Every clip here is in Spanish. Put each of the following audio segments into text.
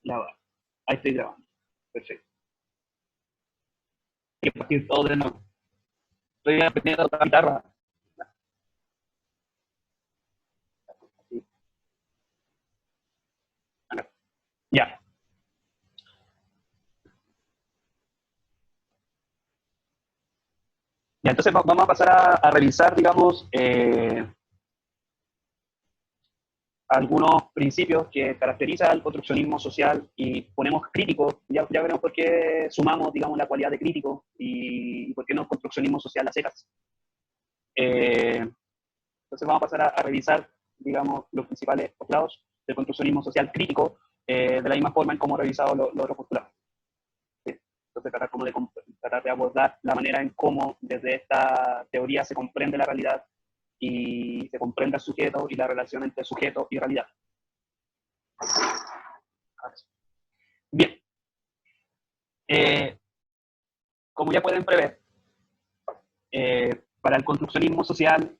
Grabar. Ahí estoy grabando. Perfecto. Hay que partir todo de nuevo. Estoy aprendiendo a tocar guitarra. Ya. Ya, entonces vamos a pasar a revisar, digamos, algunos principios que caracterizan al construccionismo social y ponemos crítico, ya veremos por qué sumamos, digamos, la cualidad de crítico y por qué no construccionismo social a secas. Entonces vamos a pasar a revisar, digamos, los principales postulados del construccionismo social crítico de la misma forma en cómo he revisado los otros postulados. ¿Sí? Entonces tratar de abordar la manera en cómo desde esta teoría se comprende la realidad y se comprende el sujeto y la relación entre sujeto y realidad. Bien. Como ya pueden prever, para el construccionismo social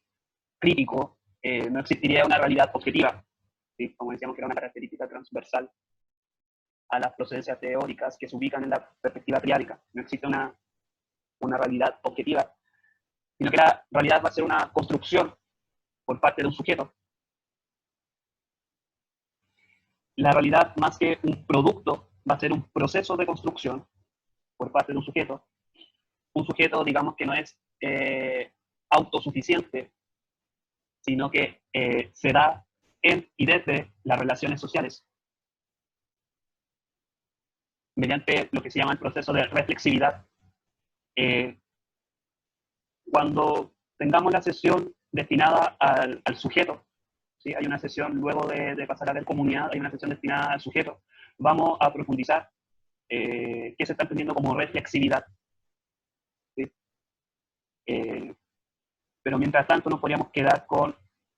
crítico no existiría una realidad objetiva, ¿sí? Como decíamos que era una característica transversal a las procedencias teóricas que se ubican en la perspectiva triádica. No existe una realidad objetiva, sino que la realidad va a ser una construcción por parte de un sujeto. La realidad, más que un producto, va a ser un proceso de construcción por parte de un sujeto. Un sujeto, digamos, que no es autosuficiente, sino que se da en y desde las relaciones sociales, mediante lo que se llama el proceso de reflexividad. Cuando tengamos la sesión destinada al sujeto, ¿sí? Hay una sesión luego de pasar a ver comunidad, hay una sesión destinada al sujeto. Vamos a profundizar qué se está entendiendo como reflexividad. ¿Sí? Pero mientras tanto nos podríamos quedar con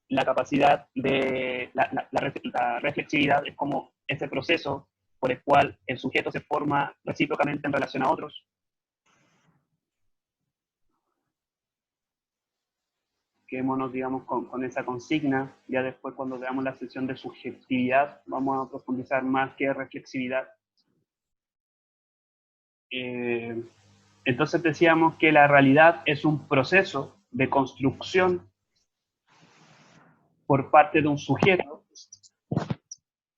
la capacidad de la reflexividad, es como ese proceso por el cual el sujeto se forma recíprocamente en relación a otros. Quedémonos, digamos, con esa consigna. Ya después, cuando veamos la sesión de subjetividad, vamos a profundizar más que reflexividad. Entonces decíamos que la realidad es un proceso de construcción por parte de un sujeto,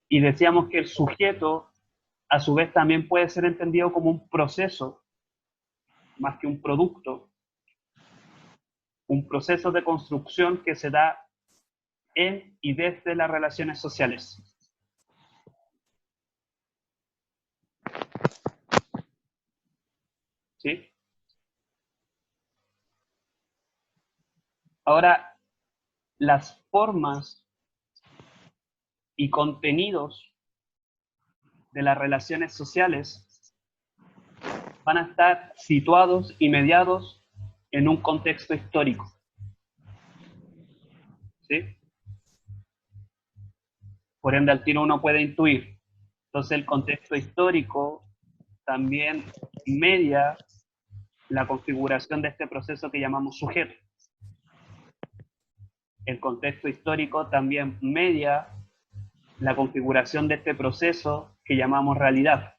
y decíamos que el sujeto a su vez también puede ser entendido como un proceso más que un producto, un proceso de construcción que se da en y desde las relaciones sociales. ¿Sí? Ahora, las formas y contenidos de las relaciones sociales van a estar situados y mediados en un contexto histórico. ¿Sí? Por ende, al tiro uno puede intuir. Entonces, el contexto histórico también media la configuración de este proceso que llamamos sujeto. El contexto histórico también media la configuración de este proceso que llamamos realidad.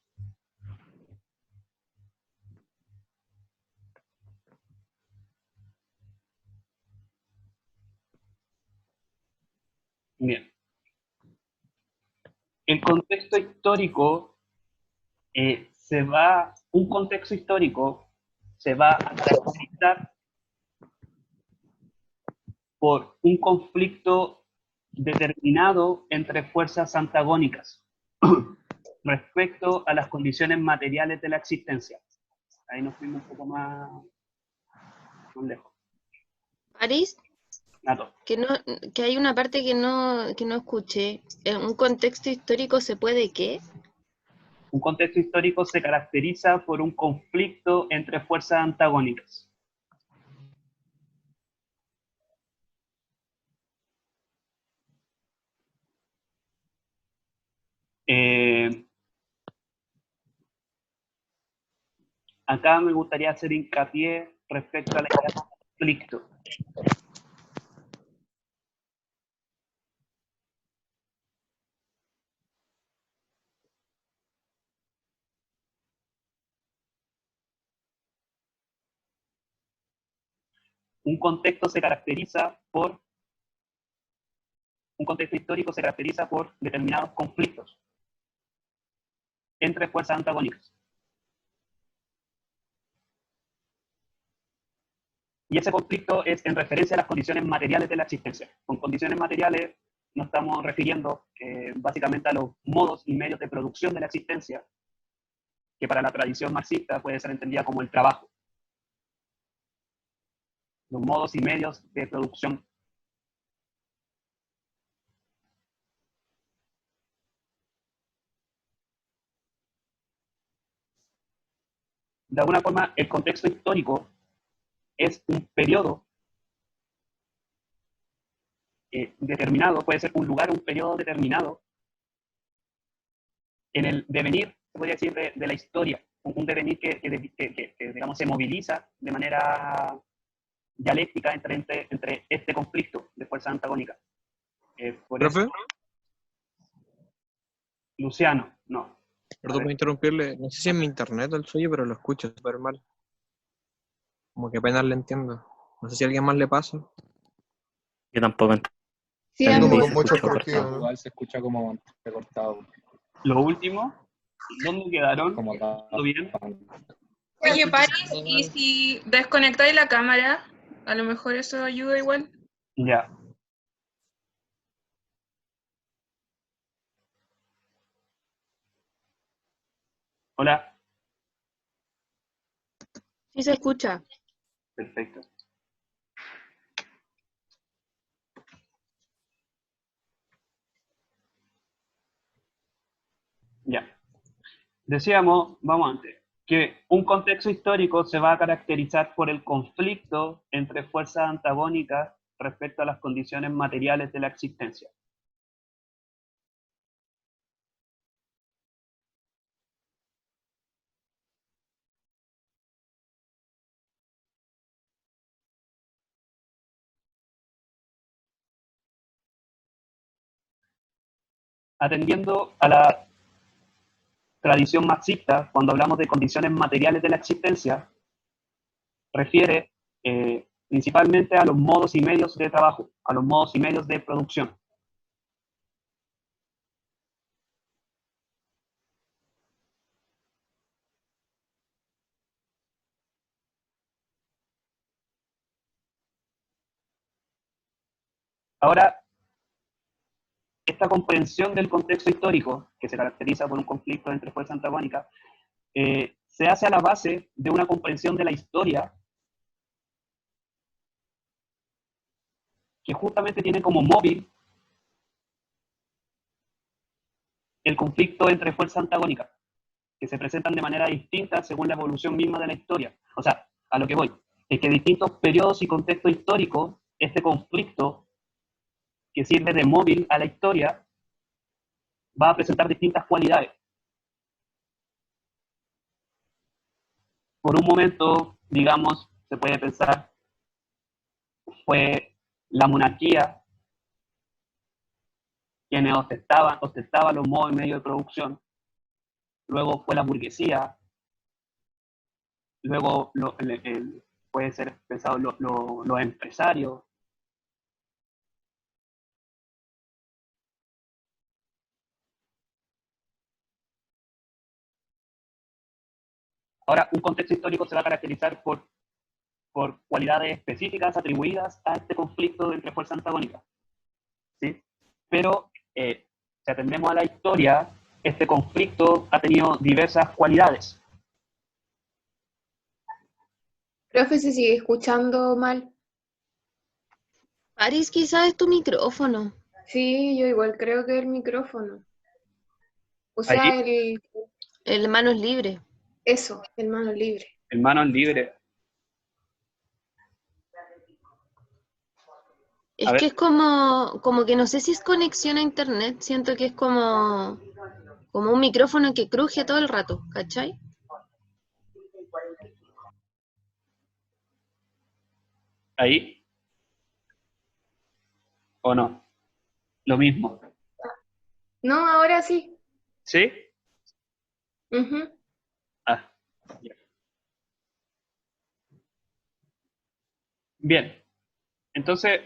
Bien. El contexto histórico un contexto histórico se va a caracterizar por un conflicto determinado entre fuerzas antagónicas respecto a las condiciones materiales de la existencia. Ahí nos fuimos un poco más lejos. París, Nato. que hay una parte que no escuché. ¿En un contexto histórico se puede qué? Un contexto histórico se caracteriza por un conflicto entre fuerzas antagónicas. Acá me gustaría hacer hincapié respecto a la idea de conflicto. un contexto histórico se caracteriza por determinados conflictos entre fuerzas antagónicas. Y ese conflicto es en referencia a las condiciones materiales de la existencia. Con condiciones materiales nos estamos refiriendo básicamente a los modos y medios de producción de la existencia, que para la tradición marxista puede ser entendida como el trabajo. Los modos y medios de producción. De alguna forma, el contexto histórico es un periodo determinado, puede ser un lugar o un periodo determinado en el devenir, se podría decir, de la historia. Un devenir que digamos, se moviliza de manera dialéctica entre este conflicto de fuerzas antagónicas. Por ¿Profe? eso, Luciano, no. Perdón por interrumpirle. No sé si es mi internet o el suyo, pero lo escucho súper mal. Como que apenas le entiendo. No sé si a alguien más le pasa. Yo tampoco Sí, Tengo a mí. con mucho cortado. Igual se escucha como recortado. Lo último, ¿dónde quedaron? Como ¿Todo bien? Oye, Paris, ¿y si desconectáis la cámara? A lo mejor eso ayuda igual. Ya. Hola. Sí se escucha. Perfecto. Ya. Decíamos, vamos antes, que un contexto histórico se va a caracterizar por el conflicto entre fuerzas antagónicas respecto a las condiciones materiales de la existencia. Atendiendo a la tradición marxista, cuando hablamos de condiciones materiales de la existencia, refiere principalmente a los modos y medios de trabajo, a los modos y medios de producción. Ahora, esta comprensión del contexto histórico, que se caracteriza por un conflicto entre fuerzas antagónicas, se hace a la base de una comprensión de la historia que justamente tiene como móvil el conflicto entre fuerzas antagónicas, que se presentan de manera distinta según la evolución misma de la historia. O sea, a lo que voy, es que en distintos periodos y contextos históricos, este conflicto que sirve de móvil a la historia va a presentar distintas cualidades. Por un momento, digamos, se puede pensar, fue la monarquía quienes ostentaban los modos y medios de producción, luego fue la burguesía, luego puede ser pensado los empresarios. Ahora, un contexto histórico se va a caracterizar por cualidades específicas atribuidas a este conflicto entre fuerzas antagónicas, ¿sí? Pero si atendemos a la historia, este conflicto ha tenido diversas cualidades. Profe, se sigue escuchando mal. Paris, quizás es tu micrófono. Sí, yo igual creo que el micrófono. O sea, El manos libre. eso, el mano libre. El manos libre. Es que es como que no sé si es conexión a internet, siento que es como un micrófono que cruje todo el rato, ¿cachai? ¿Ahí? ¿O no? Lo mismo. No, ahora sí. ¿Sí? Ujú. Ah, ya. Bien. Entonces,